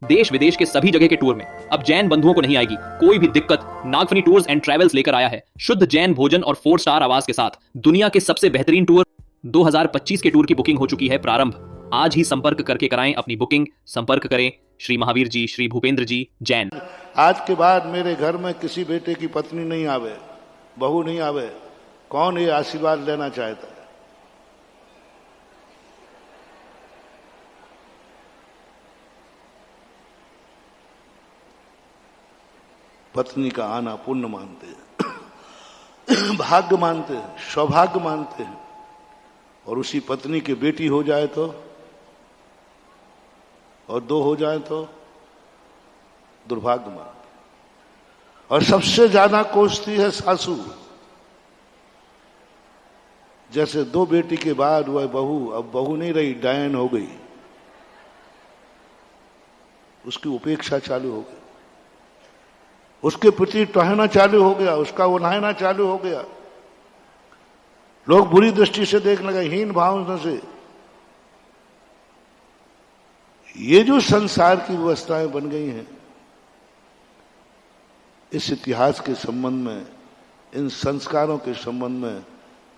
देश विदेश के सभी जगह के टूर में अब जैन बंधुओं को नहीं आएगी कोई भी दिक्कत। नागफनी टूर्स एंड ट्रेवल्स लेकर आया है शुद्ध जैन भोजन और 4 स्टार आवास के साथ दुनिया के सबसे बेहतरीन टूर। 2025 के टूर की बुकिंग हो चुकी है प्रारंभ। आज ही संपर्क करके कराएं अपनी बुकिंग। संपर्क करें श्री महावीर जी, श्री भूपेंद्र जी, जैन। आज के बाद मेरे घर में किसी बेटे की पत्नी नहीं आवे, बहू नहीं आवे। कौन ये आशीर्वाद लेना चाहता है? पत्नी का आना पुण्य मानते हैं, भाग्य मानते हैं, सौभाग्य मानते हैं। और उसी पत्नी की बेटी हो जाए तो, और 2 हो जाए तो दुर्भाग्य मानते हैं। और सबसे ज्यादा कोसती है सासू। जैसे 2 बेटी के बाद वह बहू अब बहू नहीं रही, डायन हो गई। उसकी उपेक्षा चालू हो गई, उसके प्रति टहना चालू हो गया, उसका उन्हायना चालू हो गया। लोग बुरी दृष्टि से देखने लगे, हीन भावना से। ये जो संसार की व्यवस्थाएं बन गई हैं, इस इतिहास के संबंध में, इन संस्कारों के संबंध में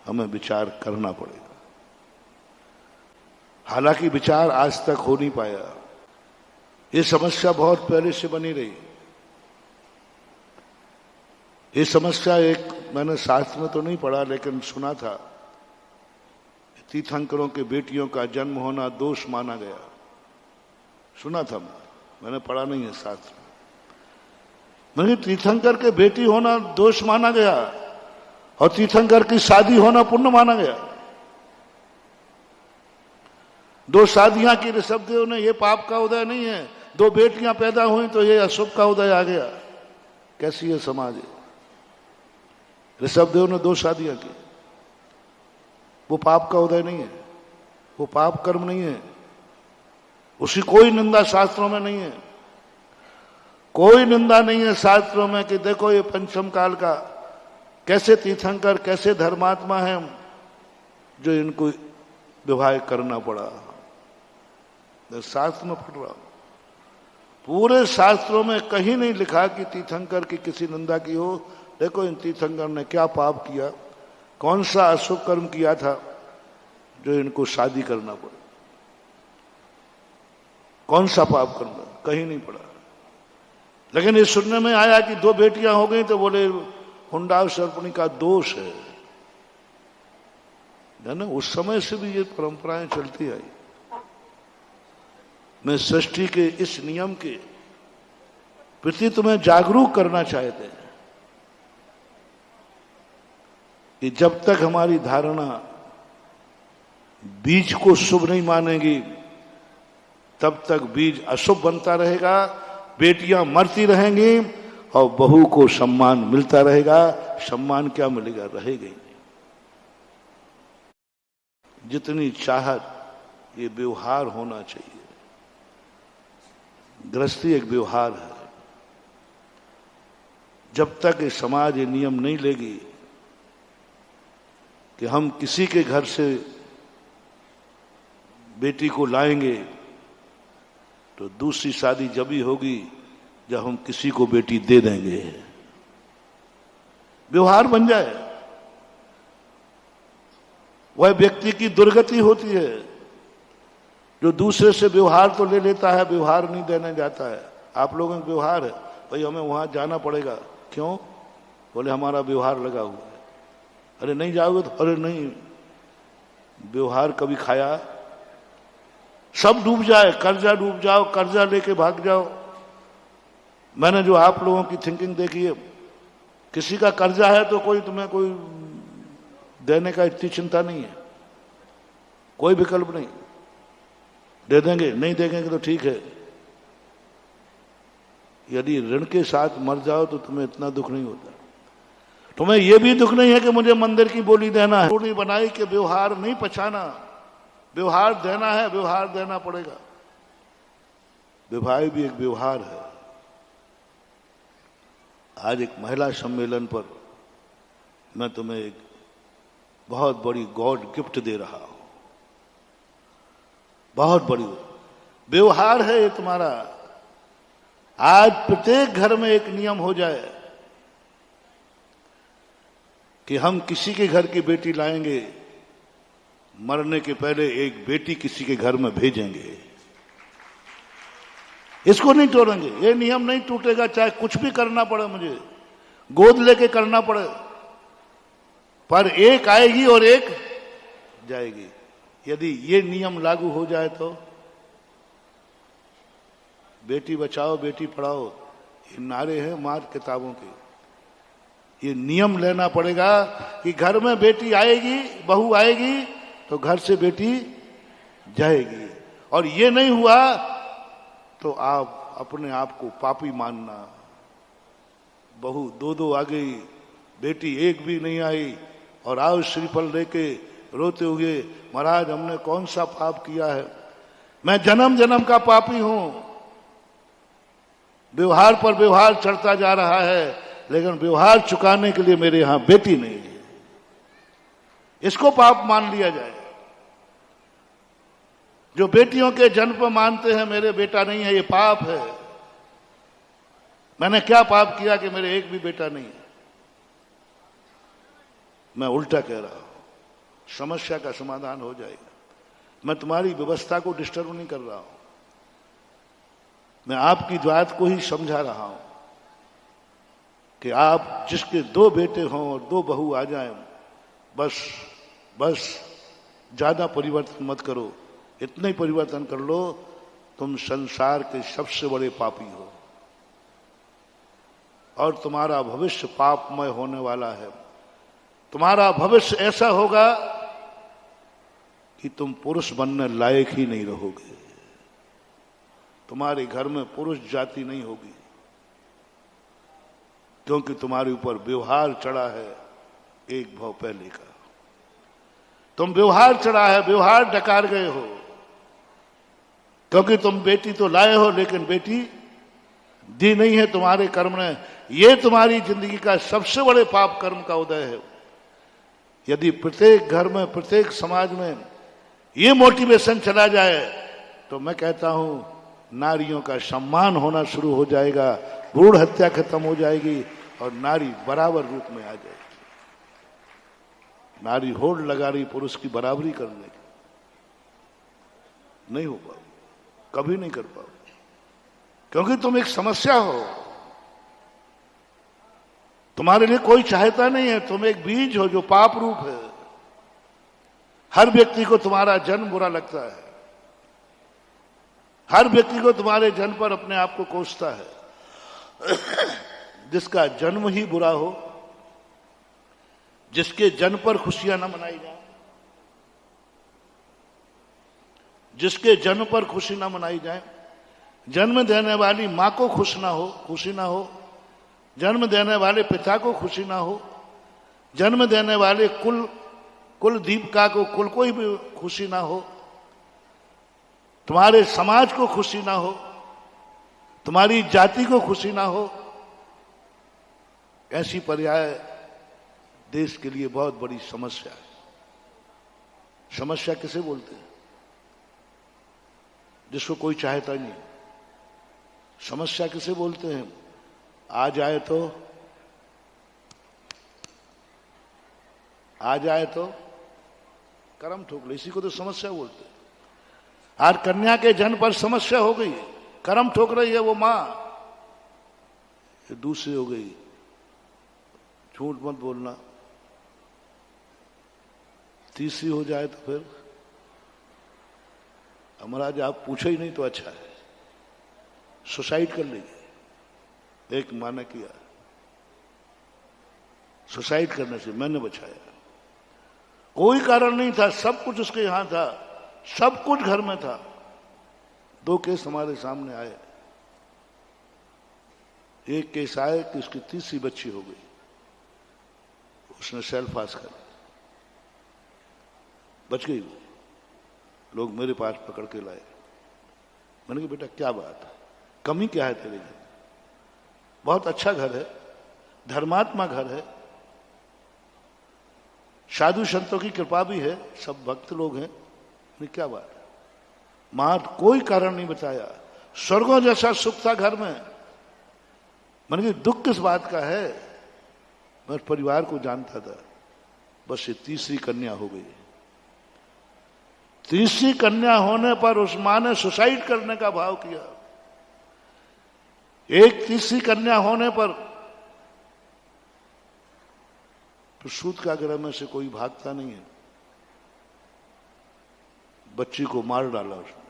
हमें विचार करना पड़ेगा। हालांकि विचार आज तक हो नहीं पाया। ये समस्या बहुत पहले से बनी रही। ये समस्या एक, मैंने शास्त्र में तो नहीं पढ़ा लेकिन सुना था, तीर्थंकरों के बेटियों का जन्म होना दोष माना गया। सुना था, मैंने पढ़ा नहीं है शास्त्र में। मगर तीर्थंकर के बेटी होना दोष माना गया और तीर्थंकर की शादी होना पुण्य माना गया। 2 शादियां की ऋषभदेव ने, ये पाप का उदय नहीं है। 2 बेटियां पैदा हुई तो ये अशुभ का उदय आ गया। कैसी है समाज है? ऋषभदेव ने 2 शादियां की, वो पाप का उदय नहीं है, वो पाप कर्म नहीं है। उसकी कोई निंदा शास्त्रों में नहीं है। कोई निंदा नहीं है शास्त्रों में कि देखो ये पंचम काल का कैसे तीर्थंकर, कैसे धर्मात्मा है जो इनको विवाह करना पड़ा। शास्त्र में पढ़ रहा हूं, पूरे शास्त्रों में कहीं नहीं लिखा कि तीर्थंकर की किसी निंदा की हो। देखो इन तीर्थंकर ने क्या पाप किया, कौन सा अशुभ कर्म किया था जो इनको शादी करना पड़ा। कौन सा पाप कर्म, कहीं नहीं पड़ा। लेकिन ये सुनने में आया कि 2 बेटियां हो गई तो बोले हुंडा सर्पणी का दोष है ना। उस समय से भी ये परंपराएं चलती आई। मैं सृष्टि के इस नियम के प्रति तुम्हें जागरूक करना चाहते हैं कि जब तक हमारी धारणा बीज को शुभ नहीं मानेगी, तब तक बीज अशुभ बनता रहेगा। बेटियां मरती रहेंगी और बहू को सम्मान मिलता रहेगा। सम्मान क्या मिलेगा? रहेगा ही नहीं। जितनी चाहत, ये व्यवहार होना चाहिए। गृहस्थी एक व्यवहार है। जब तक ये समाज ये नियम नहीं लेगी कि हम किसी के घर से बेटी को लाएंगे, तो दूसरी शादी जब ही होगी जब हम किसी को बेटी दे देंगे। व्यवहार बन जाए। वह व्यक्ति की दुर्गति होती है जो दूसरे से व्यवहार तो ले लेता है, व्यवहार नहीं देने जाता है। आप लोगों का व्यवहार है, भाई हमें वहां जाना पड़ेगा। क्यों? बोले हमारा व्यवहार लगा हुआ है। अरे नहीं जाओगे तो? अरे नहीं, व्यवहार कभी खाया? सब डूब जाए, कर्जा डूब जाओ, कर्जा लेके भाग जाओ। मैंने जो आप लोगों की थिंकिंग देखी है, किसी का कर्जा है तो कोई तुम्हें कोई देने का इतनी चिंता नहीं है, कोई विकल्प नहीं। दे देंगे, नहीं देंगे तो ठीक है। यदि ऋण के साथ मर जाओ तो तुम्हें इतना दुख नहीं होता। तुम्हें यह भी दुख नहीं है कि मुझे मंदिर की बोली देना है। बोली बनाई कि व्यवहार नहीं पछाना, व्यवहार देना है, व्यवहार देना पड़ेगा। विवाह भी एक व्यवहार है। आज एक महिला सम्मेलन पर मैं तुम्हें एक बहुत बड़ी गॉड गिफ्ट दे रहा हूं। बहुत बड़ी व्यवहार है ये तुम्हारा। आज प्रत्येक घर में एक नियम हो जाए कि हम किसी के घर की बेटी लाएंगे, मरने के पहले एक बेटी किसी के घर में भेजेंगे। इसको नहीं तोड़ेंगे, ये नियम नहीं टूटेगा, चाहे कुछ भी करना पड़े, मुझे गोद लेके करना पड़े, पर एक आएगी और एक जाएगी। यदि ये नियम लागू हो जाए तो बेटी बचाओ बेटी पढ़ाओ ये नारे हैं मार किताबों के। ये नियम लेना पड़ेगा कि घर में बेटी आएगी, बहू आएगी तो घर से बेटी जाएगी। और ये नहीं हुआ तो आप अपने आप को पापी मानना। बहू दो दो आ गई, बेटी एक भी नहीं आई, और आओ श्रीफल लेके रोते हुए, महाराज हमने कौन सा पाप किया है, मैं जन्म जन्म का पापी हूं। व्यवहार पर व्यवहार चढ़ता जा रहा है, लेकिन व्यवहार चुकाने के लिए मेरे यहां बेटी नहीं है। इसको पाप मान लिया जाए। जो बेटियों के जन्म पर मानते हैं मेरे बेटा नहीं है, ये पाप है। मैंने क्या पाप किया कि मेरे एक भी बेटा नहीं है? मैं उल्टा कह रहा हूं, समस्या का समाधान हो जाएगा। मैं तुम्हारी व्यवस्था को डिस्टर्ब नहीं कर रहा हूं, मैं आपकी बात को ही समझा रहा हूं कि आप जिसके दो बेटे हों और दो बहू आ जाएं, बस ज्यादा परिवर्तन मत करो। इतना ही परिवर्तन कर लो, तुम संसार के सबसे बड़े पापी हो और तुम्हारा भविष्य पापमय होने वाला है। तुम्हारा भविष्य ऐसा होगा कि तुम पुरुष बनने लायक ही नहीं रहोगे। तुम्हारे घर में पुरुष जाति नहीं होगी, क्योंकि तुम्हारे ऊपर व्यवहार चढ़ा है एक भाव पहले का। तुम व्यवहार चढ़ा है, व्यवहार डकार गए हो, क्योंकि तुम बेटी तो लाए हो लेकिन बेटी दी नहीं है तुम्हारे कर्म ने। ये तुम्हारी जिंदगी का सबसे बड़े पाप कर्म का उदय है। यदि प्रत्येक घर में, प्रत्येक समाज में ये मोटिवेशन चला जाए तो मैं कहता हूं नारियों का सम्मान होना शुरू हो जाएगा, भ्रूण हत्या खत्म हो जाएगी और नारी बराबर रूप में आ जाएगी। नारी होड़ लगा रही पुरुष की बराबरी करने की, नहीं हो पाओ, कभी नहीं कर पाओ, क्योंकि तुम एक समस्या हो। तुम्हारे लिए कोई चाहता नहीं है, तुम एक बीज हो जो पाप रूप है। हर व्यक्ति को तुम्हारा जन्म बुरा लगता है, हर व्यक्ति को तुम्हारे जन्म पर अपने आप को कोसता है। जिसका जन्म ही बुरा हो, जिसके जन्म पर खुशियां न मनाई जाए, जिसके जन्म पर खुशी न मनाई जाए, जन्म देने वाली मां को खुशी ना हो, जन्म देने वाले पिता को खुशी ना हो, जन्म देने वाले कुल दीपिका को, कुल को ही भी खुशी ना हो, तुम्हारे समाज को खुशी ना हो, तुम्हारी जाति को खुशी ना हो, ऐसी पर्याय देश के लिए बहुत बड़ी समस्या है। समस्या किसे बोलते हैं? जिसको कोई चाहता नहीं। समस्या किसे बोलते हैं? आ जाए तो कर्म ठोक ले, इसी को तो समस्या बोलते हैं। आज कन्या के जन्म पर समस्या हो गई, कर्म ठोक रही है वो मां, दूसरी हो गई। झूठ मत बोलना, तीसरी हो जाए तो फिर महाराज आप पूछे ही नहीं तो अच्छा है, सुसाइड कर लीजिए। एक मां ने किया, सुसाइड करने से मैंने बचाया। कोई कारण नहीं था, सब कुछ उसके यहां था, सब कुछ घर में था। दो केस हमारे सामने आए। एक केस आए कि उसकी तीसरी बच्ची हो गई, उसने सेल्फ पास कर, बच गई वो। लोग मेरे पास पकड़ के लाए। मैंने कहा बेटा क्या बात है, कमी क्या है तेरे घर? बहुत अच्छा घर है, धर्मात्मा घर है, साधु संतों की कृपा भी है, सब भक्त लोग हैं, क्या बात है? मां कोई कारण नहीं बताया। स्वर्गों जैसा सुख था घर में, मैंने कहा दुख किस बात का है, मैं परिवार को जानता था, बस ये तीसरी कन्या हो गई। तीसरी कन्या होने पर उस मां ने सुसाइड करने का भाव किया। एक तीसरी कन्या होने पर तो सूतकागृह में से कोई भागता नहीं है, बच्ची को मार डाला उसने,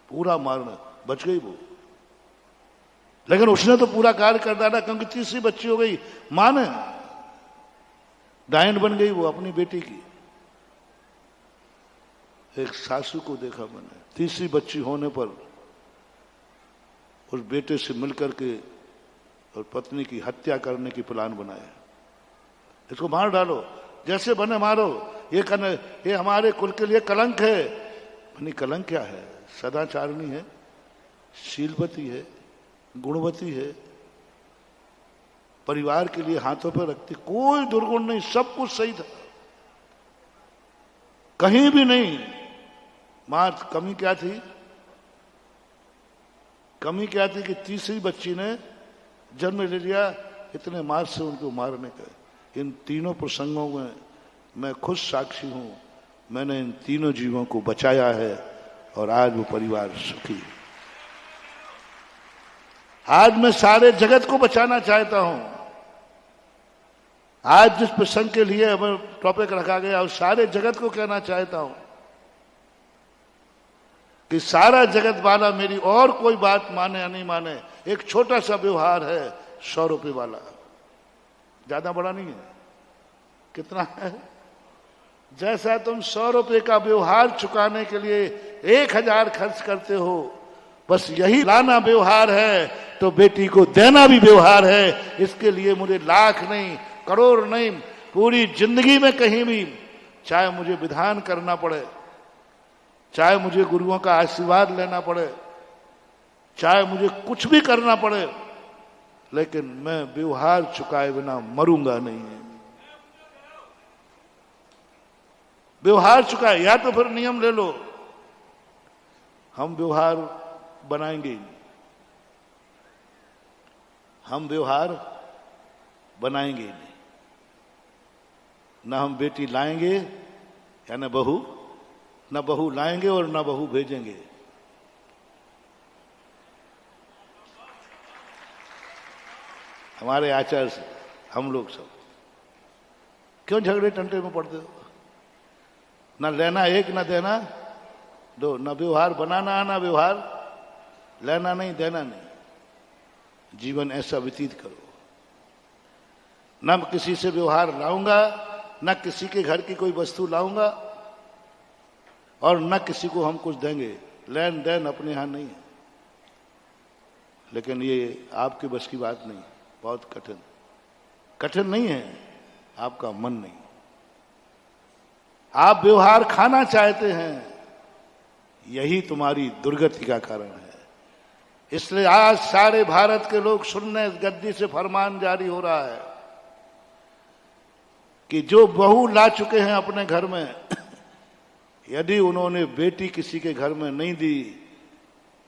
पूरा मारना, बच गई वो, लेकिन उसने तो पूरा कार्य कर डाला, क्योंकि तीसरी बच्ची हो गई, मां ने डायन बन गई वो अपनी बेटी की। एक सासू को देखा मैंने, तीसरी बच्ची होने पर उस बेटे से मिलकर के और पत्नी की हत्या करने की प्लान बनाया, इसको मार डालो, जैसे बने मारो, ये हमारे कुल के लिए कलंक है। नहीं, कलंक क्या है, सदाचारणी है, शीलवती है, गुणवती है, परिवार के लिए हाथों पर रखती, कोई दुर्गुण नहीं, सब कुछ सही था, कहीं भी नहीं। मां कमी क्या थी, कमी क्या थी कि तीसरी बच्ची ने जन्म ले लिया, इतने मार से उनको मारने का। इन तीनों प्रसंगों में मैं खुद साक्षी हूं, मैंने इन तीनों जीवों को बचाया है और आज वो परिवार सुखी है। आज मैं सारे जगत को बचाना चाहता हूं। आज जिस प्रसंग के लिए हमें टॉपिक रखा गया, उस सारे जगत को कहना चाहता हूं कि सारा जगत वाला मेरी और कोई बात माने या नहीं माने, एक छोटा सा व्यवहार है 100 रुपये वाला, ज्यादा बड़ा नहीं है। कितना है? जैसा तुम 100 रुपये का व्यवहार चुकाने के लिए 1000 खर्च करते हो, बस यही लाना व्यवहार है, तो बेटी को देना भी व्यवहार है। इसके लिए मुझे लाख नहीं, करोड़ नहीं, पूरी जिंदगी में कहीं भी, चाहे मुझे विधान करना पड़े, चाहे मुझे गुरुओं का आशीर्वाद लेना पड़े, चाहे मुझे कुछ भी करना पड़े, लेकिन मैं व्यवहार चुकाए बिना मरूंगा नहीं। व्यवहार चुकाए, या तो फिर नियम ले लो, हम व्यवहार बनाएंगे ही नहीं, हम व्यवहार बनाएंगे ही नहीं, ना हम बेटी लाएंगे या ना बहू, ना बहू लाएंगे और ना बहू भेजेंगे। हमारे आचार्य से हम लोग सब क्यों झगड़े टंटे में पड़ते हो? ना लेना एक, ना देना दो, ना व्यवहार बनाना, ना व्यवहार लेना नहीं, देना नहीं। जीवन ऐसा व्यतीत करो, ना किसी से व्यवहार लाऊंगा, ना किसी के घर की कोई वस्तु लाऊंगा, और न किसी को हम कुछ देंगे। लेन देन अपने यहां नहीं है, लेकिन ये आपके बस की बात नहीं, बहुत कठिन, कठिन नहीं है, आपका मन नहीं। आप व्यवहार खाना चाहते हैं, यही तुम्हारी दुर्गति का कारण है। इसलिए आज सारे भारत के लोग सुनने, गद्दी से फरमान जारी हो रहा है कि जो बहू ला चुके हैं अपने घर में, यदि उन्होंने बेटी किसी के घर में नहीं दी,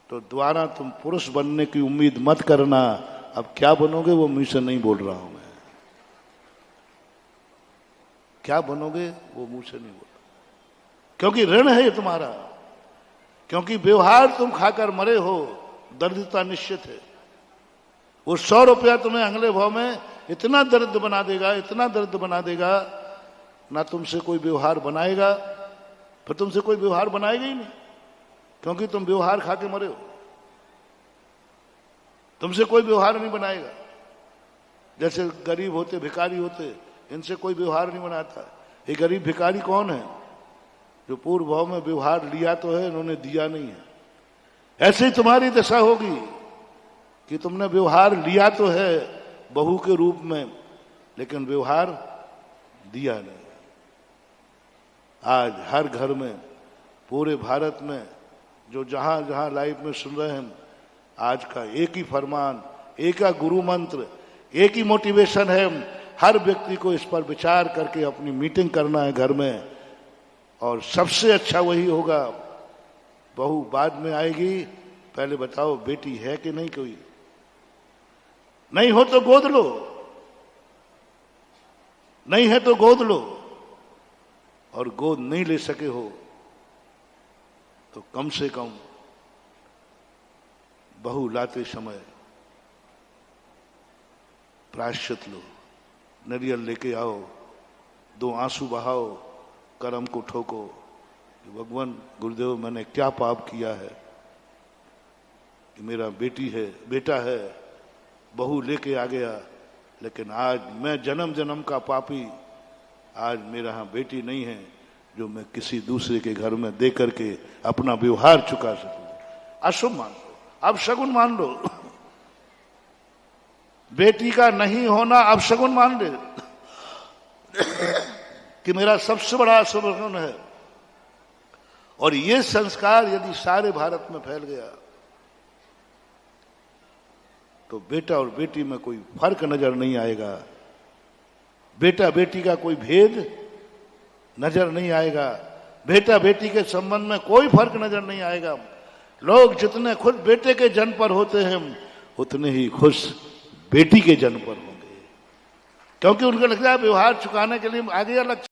तो दोबारा तुम पुरुष बनने की उम्मीद मत करना। अब क्या बनोगे वो मुंह से नहीं बोल रहा हूं मैं, क्या बनोगे वो मुंह से नहीं बोल रहा, क्योंकि ऋण है ये तुम्हारा, क्योंकि व्यवहार तुम खाकर मरे हो, दरिद्रता निश्चित है। वो 100 रुपया तुम्हें अगले भाव में इतना दर्द बना देगा, इतना दर्द बना देगा, ना तुमसे कोई व्यवहार बनाएगा, फिर तुमसे कोई व्यवहार बनाएगा ही नहीं, क्योंकि तुम व्यवहार खा के मरे हो। तुमसे कोई व्यवहार नहीं बनाएगा। जैसे गरीब होते, भिखारी होते, इनसे कोई व्यवहार नहीं बनाता। ये गरीब भिखारी कौन है? जो पूर्व भाव में व्यवहार लिया तो है, इन्होंने दिया नहीं है। ऐसे ही तुम्हारी दशा होगी कि तुमने व्यवहार लिया तो है बहू के रूप में, लेकिन व्यवहार दिया नहीं। आज हर घर में, पूरे भारत में, जो जहां जहां लाइव में सुन रहे हैं, आज का एक ही फरमान, एक ही गुरु मंत्र, एक ही मोटिवेशन है। हर व्यक्ति को इस पर विचार करके अपनी मीटिंग करना है घर में, और सबसे अच्छा वही होगा। बहू बाद में आएगी, पहले बताओ बेटी है कि नहीं कोई? नहीं हो तो गोद लो, नहीं है तो गोद लो, और गोद नहीं ले सके हो तो कम से कम बहू लाते समय प्रायश्चित लो, नारियल लेके आओ, 2 आंसू बहाओ, करम को ठोको कि भगवान गुरुदेव मैंने क्या पाप किया है कि मेरा बेटा है, बहू लेके आ गया, लेकिन आज मैं जन्म जन्म का पापी, आज मेरा यहाँ बेटी नहीं है जो मैं किसी दूसरे के घर में दे करके अपना व्यवहार चुका सकूं। अशुभ मान लो, अब शगुन मान लो, बेटी का नहीं होना अब शगुन मान ले कि मेरा सबसे बड़ा शगुन है। और ये संस्कार यदि सारे भारत में फैल गया तो बेटा और बेटी में कोई फर्क नजर नहीं आएगा, बेटा बेटी का कोई भेद नजर नहीं आएगा, बेटा बेटी के संबंध में कोई फर्क नजर नहीं आएगा। लोग जितने खुश बेटे के जन्म पर होते हैं उतने ही खुश बेटी के जन्म पर होंगे, क्योंकि उनको लगता है व्यवहार चुकाने के लिए आगे अलग